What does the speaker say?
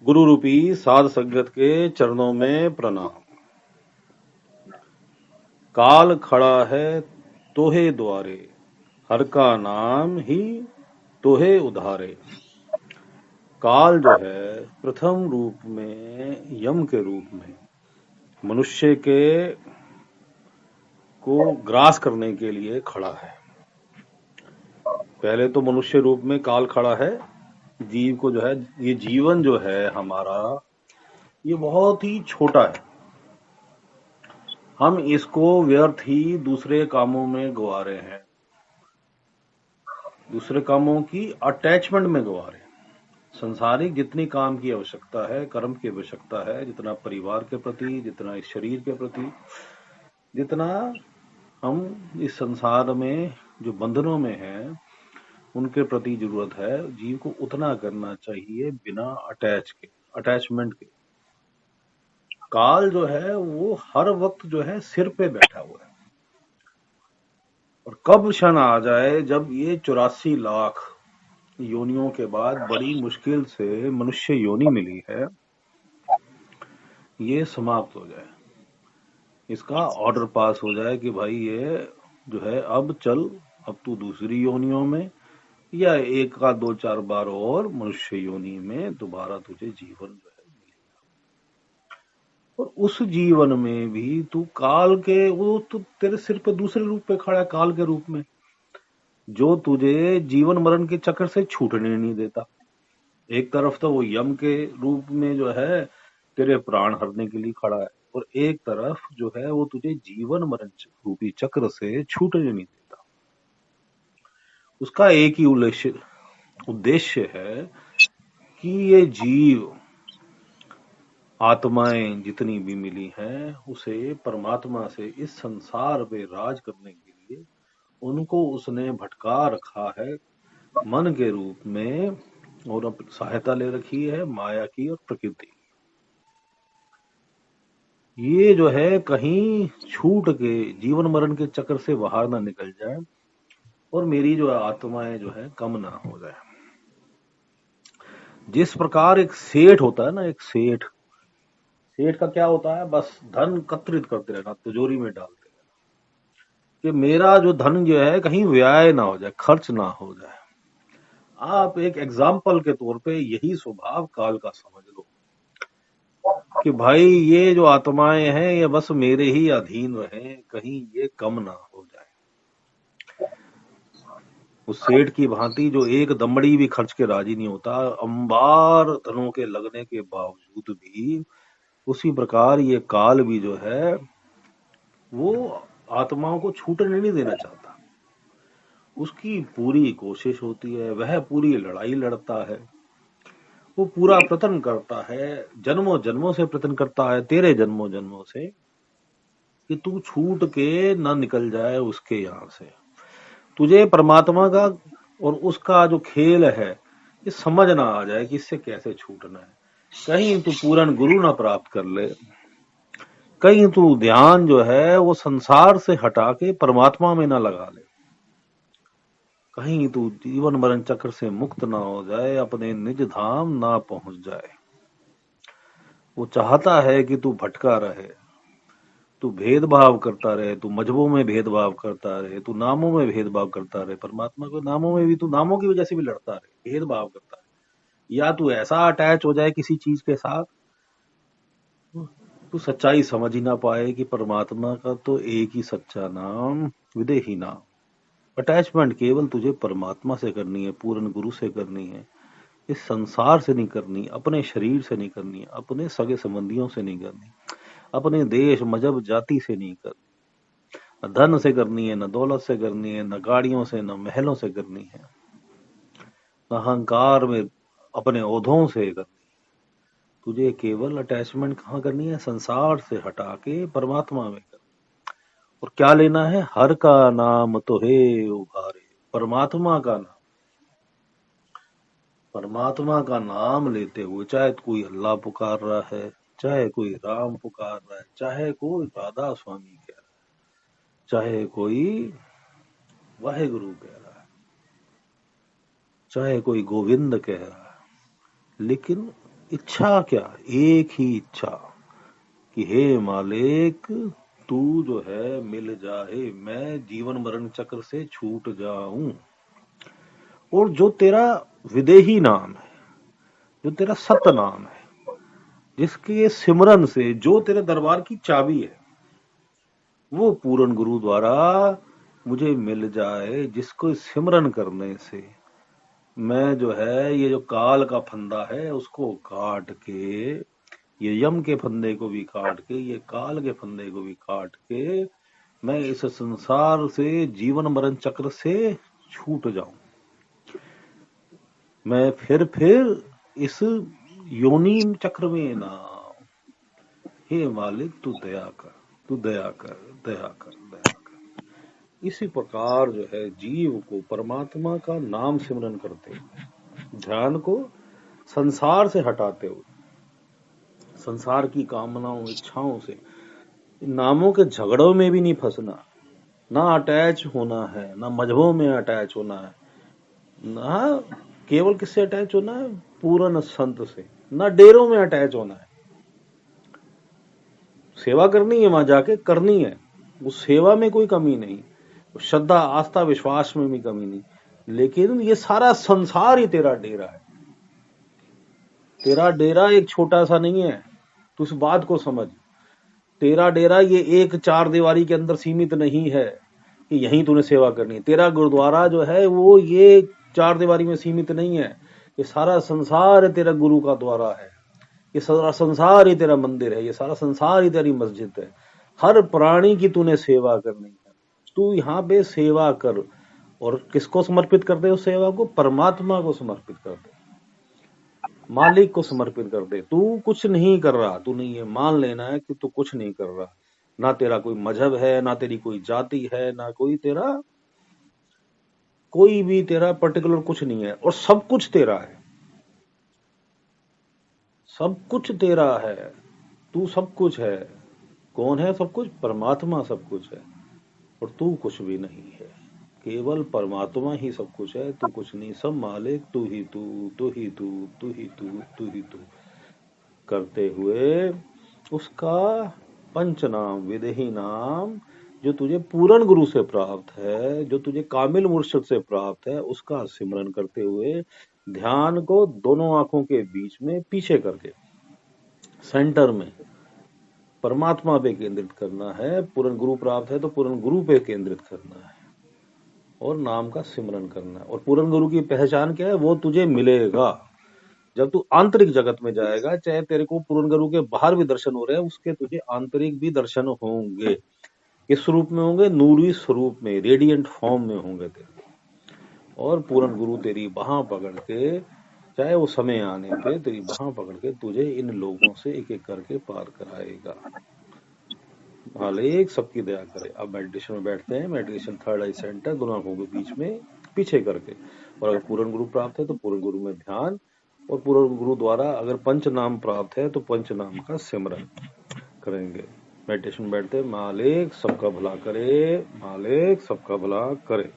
गुरु रूपी साध संगत के चरणों में प्रणाम। काल खड़ा है तोहे द्वारे, हर का नाम ही तोहे उधारे। काल जो है प्रथम रूप में यम के रूप में मनुष्य के को ग्रास करने के लिए खड़ा है। पहले तो मनुष्य रूप में काल खड़ा है। जीव को जो है, ये जीवन जो है हमारा, ये बहुत ही छोटा है। हम इसको व्यर्थ ही दूसरे कामों में गवा रहे हैं, दूसरे कामों की अटैचमेंट में गवा रहे हैं। संसारिक जितनी काम की आवश्यकता है, कर्म की आवश्यकता है, जितना परिवार के प्रति, जितना इस शरीर के प्रति, जितना हम इस संसार में जो बंधनों में हैं उनके प्रति जरूरत है, जीव को उतना करना चाहिए बिना अटैचमेंट के। काल जो है वो हर वक्त जो है सिर पे बैठा हुआ है, और कब क्षण आ जाए जब ये 84 लाख योनियों के बाद बड़ी मुश्किल से मनुष्य योनि मिली है, ये समाप्त हो जाए, इसका ऑर्डर पास हो जाए कि भाई ये जो है अब चल, अब तू दूसरी योनियों में या एक का दो चार बार और मनुष्य योनि में दोबारा तुझे जीवन जो है मिलेगा। और उस जीवन में भी तू काल के, वो तो तेरे सिर पे दूसरे रूप पे खड़ा है, काल के रूप में, जो तुझे जीवन मरण के चक्कर से छूटने नहीं देता। एक तरफ तो वो यम के रूप में जो है तेरे प्राण हरने के लिए खड़ा है, और एक तरफ जो है वो तुझे जीवन मरण रूपी चक्र से छूटने नहीं देता। उसका एक ही उद्देश्य है कि ये जीव आत्माएं जितनी भी मिली हैं उसे परमात्मा से इस संसार पे राज करने के लिए उनको उसने भटका रखा है मन के रूप में, और सहायता ले रखी है माया की और प्रकृति। ये जो है कहीं छूट के जीवन मरण के चक्र से बाहर ना निकल जाए, और मेरी जो आत्माएं जो है कम ना हो जाए। जिस प्रकार एक सेठ होता है ना, एक सेठ, सेठ का क्या होता है, बस धन एकत्रित करते रहना, तिजोरी में डालते रहना, कि मेरा जो धन जो है कहीं व्यय ना हो जाए, खर्च ना हो जाए। आप एक एग्जाम्पल के तौर पे यही स्वभाव काल का समझ लो कि भाई ये जो आत्माएं हैं ये बस मेरे ही अधीन रहे, कहीं ये कम ना हो जाए। उस सेठ की भांति जो एक दमड़ी भी खर्च के राजी नहीं होता, अंबार धनों के लगने के बावजूद भी, उसी प्रकार ये काल भी जो है वो आत्माओं को छूटने नहीं देना चाहता। उसकी पूरी कोशिश होती है, वह पूरी लड़ाई लड़ता है, वो पूरा प्रयत्न करता है, जन्मों जन्मों से प्रयत्न करता है, तेरे जन्मों जन्मों से, कि तू छूट के न निकल जाए उसके यहां से। तुझे परमात्मा का और उसका जो खेल है ये समझ ना आ जाए कि इससे कैसे छूटना है। कहीं तू पूर्ण गुरु ना प्राप्त कर ले, कहीं तू ध्यान जो है वो संसार से हटा के परमात्मा में ना लगा ले, कहीं तू जीवन मरण चक्र से मुक्त ना हो जाए, अपने निज धाम ना पहुंच जाए। वो चाहता है कि तू भटका रहे, तू भेदभाव करता रहे, तू मजहबों में भेदभाव करता रहे, तू नामों में भेदभाव करता रहे, परमात्मा को नामों में भी तू नामों की वजह से भी लड़ता रहे, भेदभाव करता रहे, या तू ऐसा अटैच हो जाए किसी चीज के साथ तू सच्चाई समझ ही ना पाए कि परमात्मा का तो एक ही सच्चा नाम विदेही नाम। अटैचमेंट केवल तुझे परमात्मा से करनी है, पूर्ण गुरु से करनी है, इस संसार से नहीं करनी, अपने शरीर से नहीं करनी, अपने सगे संबंधियों से नहीं करनी, अपने देश मजहब जाति से नहीं करनी, न धन से करनी है, न दौलत से करनी है, न गाड़ियों से, न महलों से करनी है, न अहंकार में अपने ओहदों से करनी। तुझे केवल अटैचमेंट कहाँ करनी है, संसार से हटा के परमात्मा में करनी। और क्या लेना है, हर का नाम तो है उभारे, परमात्मा का नाम, परमात्मा का नाम लेते हुए, चाहे कोई अल्लाह पुकार रहा है, चाहे कोई राम पुकार रहा है, चाहे कोई राधा स्वामी कह रहा है, चाहे कोई वाहेगुरु कह रहा है, चाहे कोई गोविंद कह रहा है, लेकिन इच्छा क्या, एक ही इच्छा कि हे मालिक, तू जो है मिल जाए, मैं जीवन मरण चक्र से छूट जाऊं। और जो तेरा विदेही नाम है, जो तेरा सत नाम है, जिसके सिमरन से जो तेरे दरबार की चाबी है, वो पूर्ण गुरु द्वारा मुझे मिल जाए, जिसको सिमरन करने से मैं जो है ये जो काल का फंदा है उसको काट के, ये यम के फंदे को भी काट के, ये काल के फंदे को भी काट के मैं इस संसार से, जीवन मरण चक्र से छूट जाऊं। मैं फिर इस योनि चक्र में ना। हे मालिक तू दया कर, तू दया कर, दया कर, दया कर। इसी प्रकार जो है जीव को परमात्मा का नाम सिमरन करते हुए, ध्यान को संसार से हटाते हुए, संसार की कामनाओं इच्छाओं से, नामों के झगड़ों में भी नहीं फंसना, ना अटैच होना है, ना मजहबों में अटैच होना है, ना केवल किससे अटैच होना है, पूर्ण संत से, ना डेरों में अटैच होना है। सेवा करनी है, वहां जाके करनी है, उस सेवा में कोई कमी नहीं, श्रद्धा आस्था विश्वास में भी कमी नहीं, लेकिन ये सारा संसार ही तेरा डेरा है। तेरा डेरा एक छोटा सा नहीं है, तू इस बात को समझ। तेरा डेरा ये एक चार दीवारी के अंदर सीमित नहीं है कि यहीं तूने सेवा करनी है। तेरा गुरुद्वारा जो है वो ये चार दीवारी में सीमित नहीं है, ये सारा संसार तेरा गुरु का द्वारा है, ये सारा संसार ही तेरा मंदिर है, ये सारा संसार ही तेरी मस्जिद है। हर प्राणी की तूने सेवा करनी है, तू यहाँ पे सेवा कर। और किसको समर्पित कर दे उस सेवा को? परमात्मा को समर्पित कर दे, मालिक को समर्पित कर दे। तू कुछ नहीं कर रहा, तू नहीं, ये मान लेना है कि तू कुछ नहीं कर रहा। ना तेरा कोई मजहब है, ना तेरी कोई जाति है, ना कोई तेरा, कोई भी तेरा पर्टिकुलर कुछ नहीं है, और सब कुछ तेरा है, सब कुछ तेरा है, तू सब कुछ है। कौन है सब कुछ? परमात्मा सब कुछ है, और तू कुछ भी नहीं है, केवल परमात्मा ही सब कुछ है, तू कुछ नहीं। सब मालिक तू ही तू, तू ही तू, तू ही तू, तू ही तू करते हुए उसका पंच नाम, विदेही नाम, जो तुझे पूर्ण गुरु से प्राप्त है, जो तुझे कामिल मुर्शिद से प्राप्त है, उसका सिमरन करते हुए ध्यान को दोनों आंखों के बीच में पीछे करके सेंटर में परमात्मा पे केंद्रित करना है। पूर्ण गुरु प्राप्त है तो पूर्ण गुरु पे केंद्रित करना है और नाम का सिमरन करना है। और पूर्ण गुरु की पहचान क्या है? वो तुझे मिलेगा जब तू आंतरिक जगत में जाएगा। चाहे तेरे को पूर्ण गुरु के बाहर भी दर्शन हो रहे हैं, उसके तुझे आंतरिक भी दर्शन होंगे। किस स्वरूप में होंगे? नूरी स्वरूप में, रेडियंट फॉर्म में होंगे तेरे। और पूर्ण गुरु तेरी बाह पकड़ के, चाहे वो समय आने पे तेरी बाह पकड़ के तुझे इन लोगों से एक एक करके पार कराएगा। मालिक सबकी दया करे। अब मेडिटेशन में बैठते हैं। मेडिटेशन थर्ड आई सेंटर, दोनों आंखों के बीच में पीछे करके। और अगर पूर्ण गुरु प्राप्त है तो पूर्ण गुरु में ध्यान, और पूर्ण गुरु द्वारा अगर पंच नाम प्राप्त है तो पंच नाम का सिमरन करेंगे। मेडिटेशन बैठते, मालिक सबका भला करे, मालिक सबका भला करे।